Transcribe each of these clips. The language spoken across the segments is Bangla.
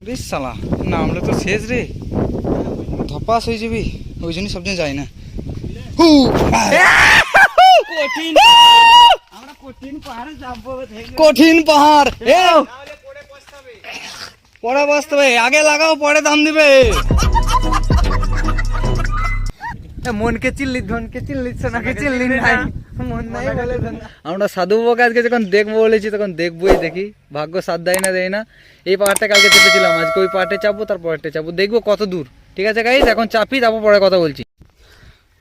বেশ শালা নামলে তো শেষ রে, ধপাস হয়ে যাবি, ওই জন্য সবজন যাই না। কঠিন পাহাড় পরে বসতে, আগে লাগাও পরে দাম দিবে। মনকে চিল্লি ধনকে চিল্লি সোনাকে চিল্লি নাই, মন নাই বলে আমরা সাধু বাবাকে আজকে যখন দেখবো বলেছি তখন দেখবোই, দেখি ভাগ্য সাথ দেয় না দেয় না। এই পাহাড়টা কালকে চেপেছিলাম, আজকে ওই পাহাড়ে চাপবো, তারপরটা চাপবো, দেখবো কত দূর। ঠিক আছে গাইস, এখন চাপি, তারপর পরে কথা বলছি।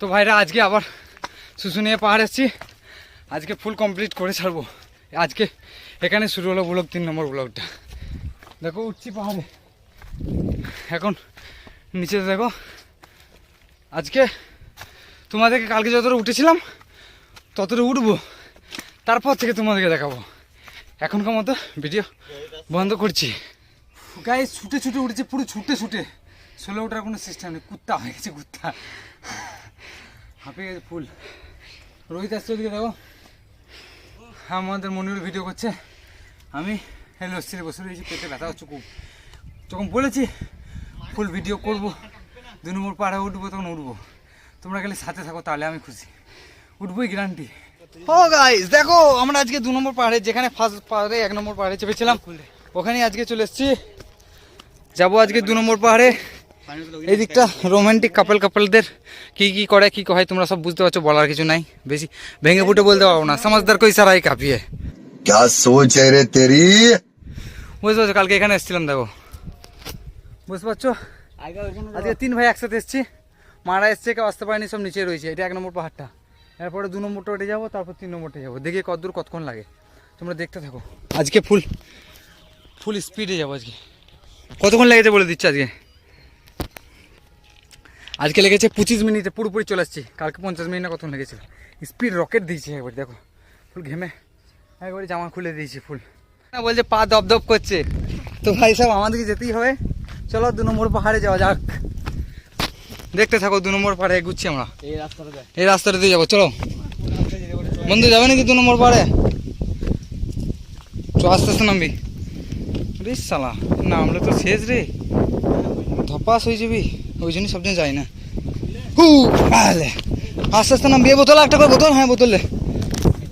তো ভাইরা আজকে আবার শুশুনিয়া পাহাড় এসেছি, আজকে ফুল কমপ্লিট করে ছাড়বো। আজকে এখানে শুরু হলো ব্লগ, 3 নম্বর ব্লগটা। দেখো উঠছি পাহাড়ে, এখন নিচে দেখো। আজকে তোমাদেরকে কালকে যতটা উঠেছিলাম ততটা উঠবো, তারপর থেকে তোমাদেরকে দেখাবো। এখনকার মতো ভিডিও বন্ধ করছি। গায়ে ছুটে ছুটে উঠেছে, পুরো ছুটে ছুটে, সোলো ওঠার কোনো সিস্টেম নেই, কুত্তা হয়ে গেছে কুত্তা, হাঁপিয়ে গেছে ফুল। রোহিত আসছে ওদিকে দেখো, আমাদের মনির ভিডিও করছে, আমি হেলো সিরে বসে রয়েছি, পেটে ব্যথা হচ্ছে খুব। যখন বলেছি ফুল ভিডিও করব, 2 নম্বর পাহাড়ে উঠবো, তখন উঠবো। তোমরা খালি সাথে থাকো, তাহলে আমি খুশি, উঠবোই গ্যারান্টি। ও গাইস দেখো, আমরা আজকে 2 নম্বর পাহাড়ে, যেখানে ফার্স্ট পাহাড়ে 1 নম্বর পাহাড়ে চেপেছিলাম, ওখানেই আজকে চলে এসেছি। যাবো আজকে 2 নম্বর পাহাড়ে। এই দিকটা রোমান্টিক কাপলদের কি কি করে কি হয় তোমরা সব বুঝতে পারছো, বলার কিছু নাই, বেশি ভেঙে ফুটে বলতে পারবো না। সমাজদার কই সারাই কাঁপিয়ে, क्या सोच है रे तेरी। বুঝতে পারছো, কালকে এখানে এসেছিলাম দেখো, বুঝতে পারছো। আজকে 3 ভাই একসাথে এসেছি, মারা এসছে, কেউ আসতে পারেনি, সব নিচে রয়েছে। এটা 1 নম্বর পাহাড়টা, এরপরে 2 নম্বরটা উঠে যাবো, তারপর 3 নম্বরটা যাবো। দেখি কতদূর কতক্ষণ লাগে, তোমরা দেখতে থাকো। আজকে ফুল স্পিডে যাবো। আজকে কতক্ষণ লেগেছে বলে দিচ্ছি। আজকে লেগেছে 25 মিনিটে পুরোপুরি চলে আসছি, কালকে 50 মিনিট না কতক্ষণ লেগেছিল। স্পিড রকেট দিয়েছি একবার, দেখো ফুল ঘেমে একবারে জামা খুলে দিয়েছি ফুল। না বলছে পা দপ দপ করছে, তো ভাই সব আমাদেরকে যেতেই হবে। চলো 2 নম্বর পাহাড়ে যাওয়া যাক, দেখতে থাকো। 2 নম্বর পাহাড়ে এগুচ্ছি আমরা, এই রাস্তাটা দিয়ে যাবো। চলো বন্ধু, যাবে নাকি 2 নম্বর পাহাড়ে? তো আস্তে আস্তে নামবি। বেশ শালা নামলে তো শেষ রে, ধপাস হয়ে যাবি, ওই জন্য সবজন যাই না। আস্তে আস্তে নামবি। বোতল একটা করে বোতল, হ্যাঁ বোতল।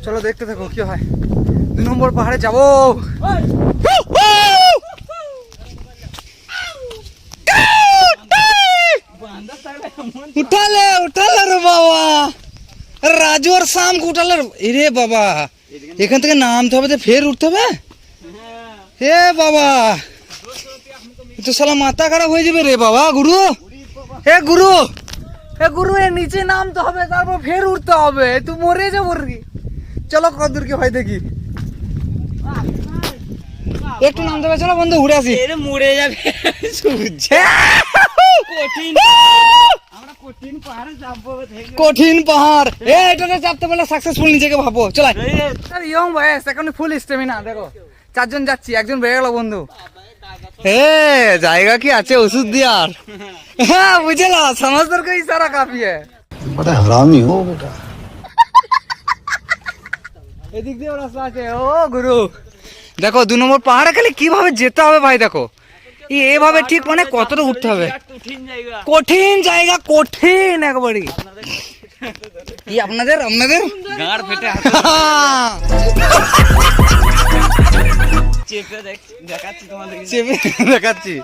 চলো দেখতে থাকো কি হয়। 2 নম্বর পাহাড়ে যাবো। উঠালে রে বাবা, রাজু আর শাম উঠালে রে বাবা। এখান থেকে নামতে হবে, ফের উঠতে হবে। হে বাবা, তো শালা মাথা খারাপ হয়ে যাবে রে বাবা। গুরু এ নিচে নামতে হবে, তারপর ফের উঠতে হবে, তুই মরে যাবো রে। চলো কত দূর কি হয় দেখি, একটু নামতে হবে। চলো বন্ধু ঘুরে আসি। মরে যাবে কঠিন পাহাড়, এটাতে চাপতে পারলে সাকসেসফুল নিজেকে ভাবো। চলো ইয়ং বয়স, এখন ফুল স্টেমিনা। দেখো 4 জন যাচ্ছি, একজন বেড়ে গেল বন্ধু। জায়গা কি আছে ওষুধ দিয়ার? হ্যাঁ বুঝলা, সমাজদার কো ইশারা কাফি है। बड़ा हरामी हो बेटा। এদিক দিয়ে রাস্তা আছে। ও গুরু দেখো 2 নম্বর পাহাড়ে খালি কিভাবে যেতে হবে ভাই, দেখো এইভাবে ঠিক, মানে কতটা উঠতে হবে। কঠিন জায়গা, কঠিন একবারই। কি আপনাদের গাঁড় ফেটে দেখাচ্ছি,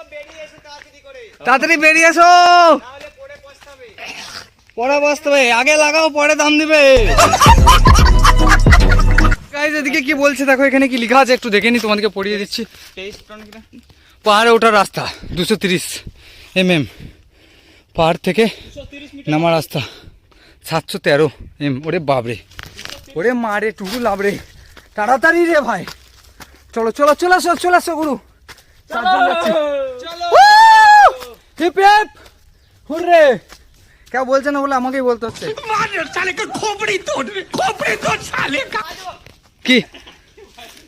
তাড়াতাড়ি বেরিয়ে এসো, পরে বসতে হবে, আগে লাগাও পরে দাম দিবে। এদিকে কি বলছে দেখো, এখানে কি লেখা আছে একটু দেখে নি, তোমাদেরকে পড়িয়ে দিচ্ছি। পাহাড়ে ওঠার রাস্তা 230 mm, পাহাড় থেকে নামার রাস্তা 713 mm। ওরে বাবরে, ওরে মারে টুকু লাভরে, তাড়াতাড়ি রে ভাই। চলো চলো চলে আসো, চলে আসো গুরু। কেউ বলছে না বলে আমাকেই বলতে হচ্ছে। কি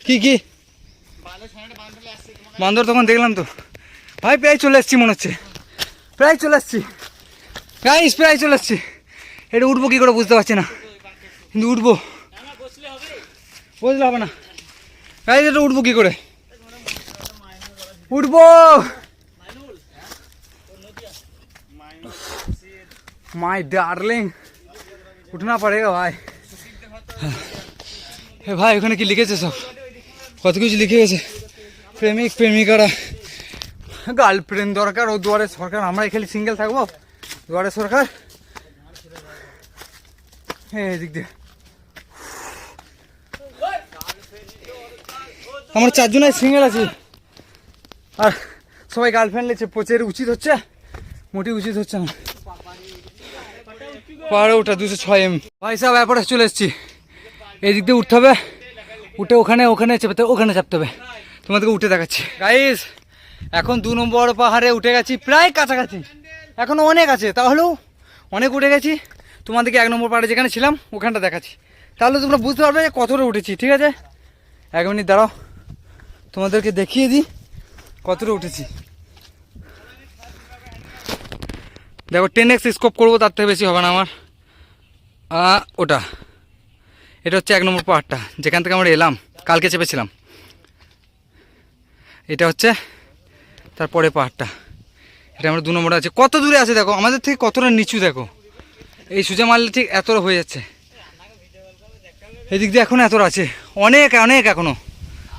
কি কি বান্দর তখন দেখলাম তো ভাই, প্রায় চলে এসছি মনে হচ্ছে, প্রায় চলে এসছি গাইস, প্রায় চলে এসছি। এটা উঠবো কি করে বুঝতে পারছি না, কিন্তু উঠবো, বুঝলে হবে না গাইস। এটা উঠবো কি করে, উঠবো माय डार्लिंग उठना पड़ेगा भाई। हे भाई ওখানে কি লিখেছে সব কত কিছু লিখে গেছে প্রেমিক প্রেমিকারা গার্লফ্রেন্ড দরকার ও দুয়ারে সরকার আমরা খালি সিঙ্গেল থাকবো দুয়ারে সরকার এই দিক দিয়ে আমরা চারজনাই সিঙ্গেল আছি আর সবাই গার্লফ্রেন্ড লেছে পোচের উচিত হচ্ছে মোটি উচিত হচ্ছে না পাহাড়ে ওঠা 206 ভাই সাহেব এরপরে চলে এসেছি এই দিক দিয়ে উঠতে হবে উঠে ওখানে চেপে ওখানে চাপতে হবে তোমাদেরকে উঠে দেখাচ্ছি গাইস এখন 2 নম্বর পাহাড়ে উঠে গেছি প্রায় কাছাকাছি এখনো অনেক আছে তাহলেও অনেক উঠে গেছি তোমাদেরকে 1 নম্বর পাহাড়ে যেখানে ছিলাম ওখানটা দেখাচ্ছি তাহলে তোমরা বুঝতে পারবে যে কতটা উঠেছি ঠিক আছে 1 মিনিট দাঁড়াও তোমাদেরকে দেখিয়ে দিই কতটা উঠেছি দেখো 10x স্কোপ করবো তার থেকে বেশি হবে না আমার ওটা এটা হচ্ছে 1 নম্বর পাহাড়টা যেখান থেকে আমরা এলাম কালকে চেপেছিলাম এটা হচ্ছে তারপরে পাহাড়টা এটা আমরা 2 নম্বরে আছে কত দূরে আছে দেখো আমাদের থেকে কতটা নিচু দেখো এই সোজা মারলে ঠিক এতটা হয়ে যাচ্ছে এদিক দিয়ে এখনো এতটা আছে অনেক অনেক এখনো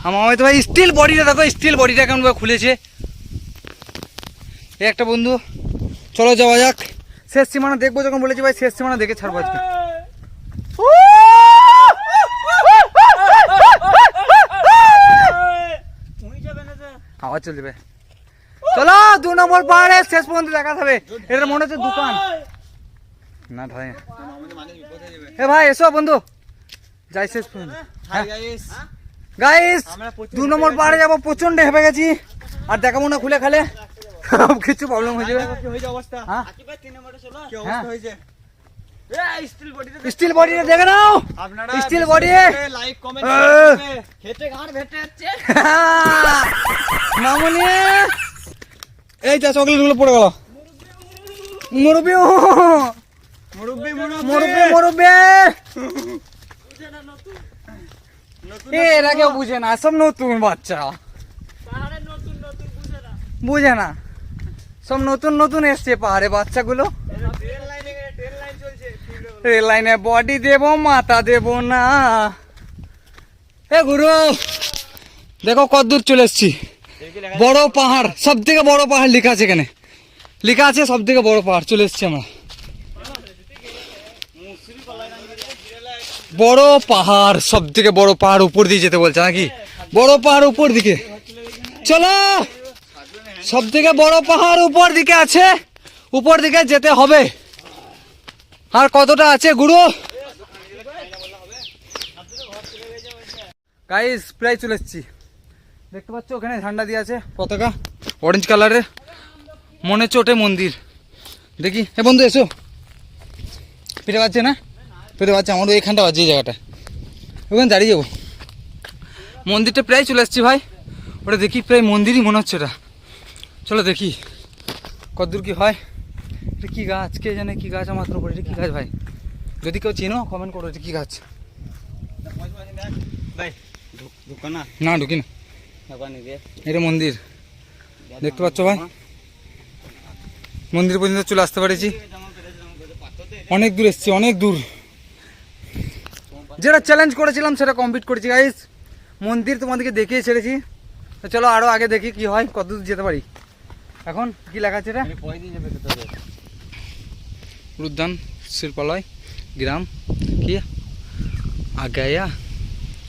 আমার হয়তো ভাই স্টিল বডিটা দেখো স্টিল বডিটা কেমন খুলেছে এই একটা বন্ধু চলো যাওয়া যাক শেষ সীমানা দেখবো যখন বলেছি ভাই শেষ সীমানা দেখে ছাড়বো আজকে আওয়াজ চলছে ভাই চলো 2 নম্বর পাহাড়ে শেষ পর্যন্ত দেখা যাবে এটা মনে হচ্ছে দোকান না ভাই এ ভাই এসো বন্ধু যাই শেষ পর্যন্ত গাইস 2 নম্বর পাহাড়ে যাবো প্রচন্ড হেঁপে গেছি আর দেখাবো না খুলে খালে কিছু প্রবলেম হয়ে যাবে স্টিল বডিটা দেখে নাও স্টিল বডি লাইক কমেন্ট খেতে ঘাড় ভেটে যাচ্ছে মামুনি এই যা চকলেট গুলো পড়ে গেল মুরব্বি মুরব্বি মুরব্বি মুরব্বি এরা কেউ বুঝে না সব নতুন বাচ্চা বুঝে না সব নতুন নতুন এসছে পাহাড়ে বাচ্চাগুলো রেল লাইনে বডি দেবো মাথা দেবো না এ গুরু দেখো কত দূর চলে এসছি বড় পাহাড় সব থেকে বড় পাহাড় লেখা আছে এখানে লেখা আছে সব থেকে বড় পাহাড় চলে এসছি আমরা বড় পাহাড় সব থেকে বড় পাহাড় উপর দিয়ে যেতে বলছে নাকি বড় পাহাড় উপর দিকে চলো সব থেকে বড় পাহাড় উপর দিকে আছে উপর দিকে যেতে হবে আর কতটা আছে গুরু গাইস প্রায় চলে এসেছি দেখতে পাচ্ছ ওখানে ঝান্ডা দিয়ে আছে পতাকা অরেঞ্জ কালারের মনে হচ্ছে ওটাই মন্দির দেখি এ বন্ধু এসো পেটে বাজছে না পেটে বাজছে আমারও এখানটা বাজছে এই জায়গাটা ওখানে দাঁড়িয়ে যাবো মন্দিরটা প্রায় চলে এসেছি ভাই ওটা দেখি প্রায় মন্দিরই মনে হচ্ছে ওটা চলো দেখি কতদূর কি হয় এটা কী গাছ কে জানে কী গাছ আমার উপরে এটা কী গাছ ভাই যদি কেউ চেনো কমেন্ট করো এটা কী গাছ না ঢুকি না এটা মন্দির দেখতে পাচ্ছ ভাই মন্দির পর্যন্ত চলে আসতে পেরেছি অনেক দূর এসেছি অনেক দূর যেটা চ্যালেঞ্জ করেছিলাম সেটা কমপ্লিট করেছি গাইস মন্দির তোমাদেরকে দেখিয়ে ছেড়েছি চলো আরও আগে দেখি কি হয় কত দূর যেতে পারি এখন কি লেখা আছে এটা উদ্যান শিল্পালয় গ্রাম কি আগায়া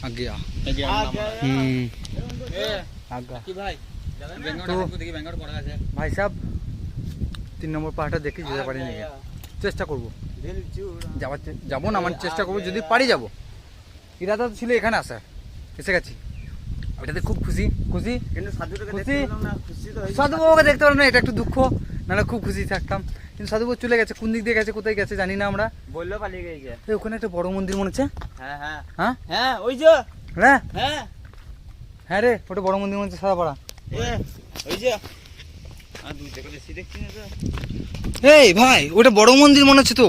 আজ্ঞা ভাই সাহেব 3 নম্বর পাহাড়টা দেখি যেতে পারি নাকি চেষ্টা করবো যাবো না মানে চেষ্টা করবো যদি পারি যাবো ইরাদা তো ছিল এখানে আসার এসে গেছি এটাতে খুব খুশি খুশি কিন্তু সাধুবাবুকে দেখতে পারলাম না এটা একটু দুঃখ নাহলে খুব খুশি থাকতাম কিন্তু সাধুবাবু চলে গেছে কোন দিক দিয়ে গেছে কোথায় গেছে জানি না আমরা বললো পালিয়ে গেছে ওখানে একটা বড় মন্দির মনে হচ্ছে হ্যাঁ ওই যে হ্যাঁ রে ওটা বড় মন্দির মনে হচ্ছে সাদা পাড়া ওই যে এই ভাই ওটা বড় মন্দির মনে হচ্ছে তো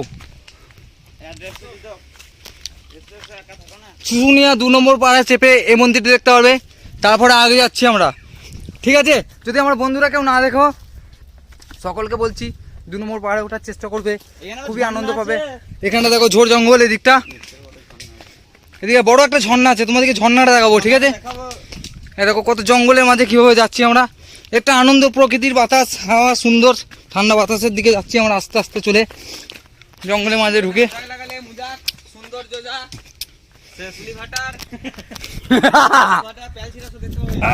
শুশুনিয়া 2 নম্বর পাড়ায় চেপে এই মন্দিরটা দেখতে পারবে তারপরে আগে যাচ্ছি আমরা ঠিক আছে যদি আমার বন্ধুরা কেউ না দেখো সকলকে বলছি 2 নম্বর পাহাড়ে ওঠার চেষ্টা করবে, খুবই আনন্দ পাবে। এখানটা দেখো ঝোড় জঙ্গল, এদিকটা এদিকে বড় একটা ঝর্ণা আছে, তোমাদেরকে ঝর্ণাটা দেখাবো, ঠিক আছে? এই দেখো কত জঙ্গলের মাঝে কিভাবে যাচ্ছি আমরা, একটা আনন্দ, প্রকৃতির বাতাস, হাওয়া, সুন্দর ঠান্ডা বাতাসের দিকে যাচ্ছি আমরা আস্তে আস্তে চলে জঙ্গলের মাঝে ঢুকে।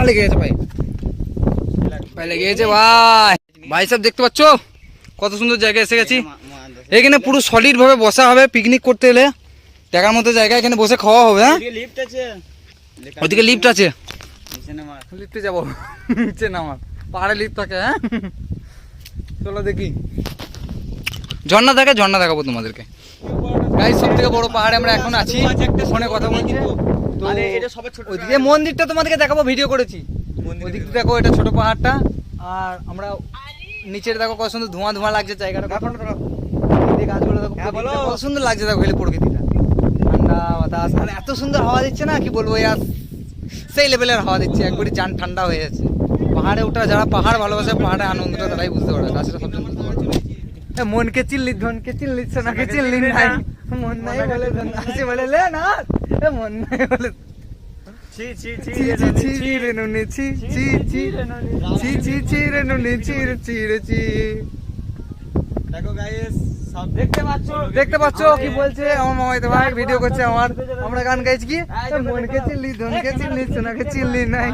লেগে গেছে ভাই, লেগে গেছে ভাই। ভাই সব দেখতে পাচ্ছ কত সুন্দর জায়গায় এসে গেছি। এখানে পুরো সলিড ভাবে বসা হবে, পিকনিক করতে এলে দেখার মতো জায়গা, এখানে বসে খাওয়া হবে। হ্যাঁ ওইদিকে লিফট আছে, লিফটে যাবো, নিচে নামার পাহাড়ে লিফট থাকে। হ্যাঁ চলো দেখি, ঝর্ণা থাকে, ঝর্ণা দেখাবো তোমাদেরকে। গাইস সব থেকে বড় পাহাড়ে আমরা এখন আছি, ফোনে কথা বলছি। ওইদিকে মন্দিরটা তোমাদেরকে দেখাবো, ভিডিও করেছি। ওইদিকে দেখো এটা ছোট পাহাড়টা, আর আমরা নিচের দেখো কত সুন্দর ধোঁয়া ধোঁয়া লাগছে জায়গাটা, গাছগুলো দেখো কত সুন্দর লাগছে, দেখো খেলে প্রকৃতিটা, ঠান্ডা বাতাস, আর এত সুন্দর হাওয়া দিচ্ছে না, কি বলবো ইয়ার, সেই লেভেলের হাওয়া দিচ্ছে, একবারই জান ঠান্ডা হয়ে যাচ্ছে। পাহাড়ে ওঠা, যারা পাহাড় ভালোবাসে, পাহাড়ের আনন্দটা তারাই বুঝতে পারবে, তাছাড়া সবজন বুঝতে পারবে। মনকে চিনলি, ধনকে চিনলি, সোনাকে চিনলি নাই, মন নাই বলে ধন আসে বলে লে না, মন নাই বলে ছি ছি ছি ছি ছি রে নুনি ছি ছি ছি ছি ছি ছি রে নুনি ছি রে ছি রে ছি। দেখো গাইস সব দেখতে পাচ্ছ কি বলছে আমার মামাইতে ভাই, ভিডিও করছে আমার, আমরা গান গাইছি কি, মনকে চিনলি, ধনকে চিনলি, সোনাকে চিনলি নাই।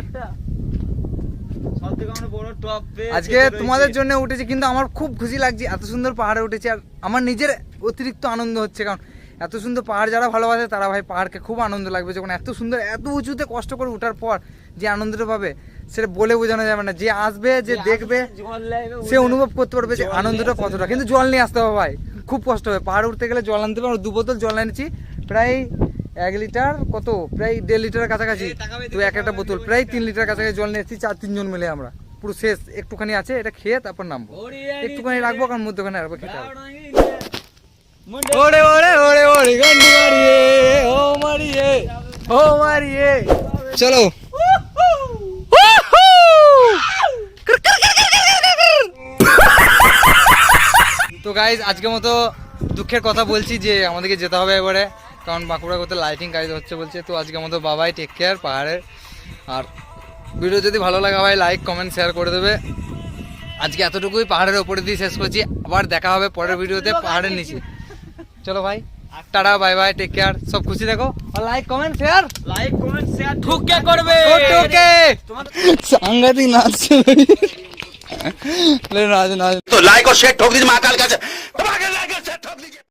আজকে তোমাদের জন্য উঠেছি, কিন্তু আমার খুব খুশি লাগছে, এত সুন্দর পাহাড়ে উঠেছি, আর আমার নিজের অতিরিক্ত আনন্দ হচ্ছে, কারণ এত সুন্দর পাহাড় যারা ভালোবাসে তারা ভাই পাহাড়কে খুব আনন্দ লাগবে, যখন এত সুন্দর এত উঁচুতে কষ্ট করে ওঠার পর যে আনন্দটা পাবে সেটা বলে বোঝানো যাবে না। যে আসবে, যে দেখবে, সে অনুভব করতে পারবে যে আনন্দটা কতটা। কিন্তু জল নিয়ে আসতে হবে ভাই, খুব কষ্ট হবে পাহাড় উঠতে গেলে, জল আনতে হবে। 2 বোতল জল এনেছি, প্রায় 1 লিটার, কত প্রায় 1.5 লিটারের কাছাকাছি, তো একটা বোতল প্রায় 3 লিটার কাছাকাছি জল নিয়েছি, 4-3 জন মিলে আমরা পুরো শেষ। একটুখানি আছে, এটা খেয়ে তারপর নামবো, একটুখানি রাখবো, কারণ মধ্যখানে রাখবো, খেতে হবে। ওরে ওরে ওরে ওরে গন্ডি মারিয়ে ও মারিয়ে ও মারিয়ে, চলো। তো গাইজ আজকের মতো দুঃখের কথা বলছি যে আমাদেরকে যেতে হবে এবারে, কারণ বাঁকুড়া করতে লাইটিং কাজ হচ্ছে বলছে। তো আজকের মতো বাবাই, টেক কেয়ার পাহাড়ের। আর ভিডিও যদি ভালো লাগে ভাই লাইক কমেন্ট শেয়ার করে দেবে। আজকে এতটুকুই পাহাড়ের ওপরে দিয়ে শেষ করছি, আবার দেখা হবে পরের ভিডিওতে পাহাড়ের নিচে। চলো ভাই, ta ta, bye bye, take care, সব খুশি দেখো, আর লাইক কমেন্ট শেয়ার ঠুকে করবে, ঠুকে সাংঘাতিক নাচ। নাচ নাচ तो लाइक और शेयर ठोक दीजिए महाकाल का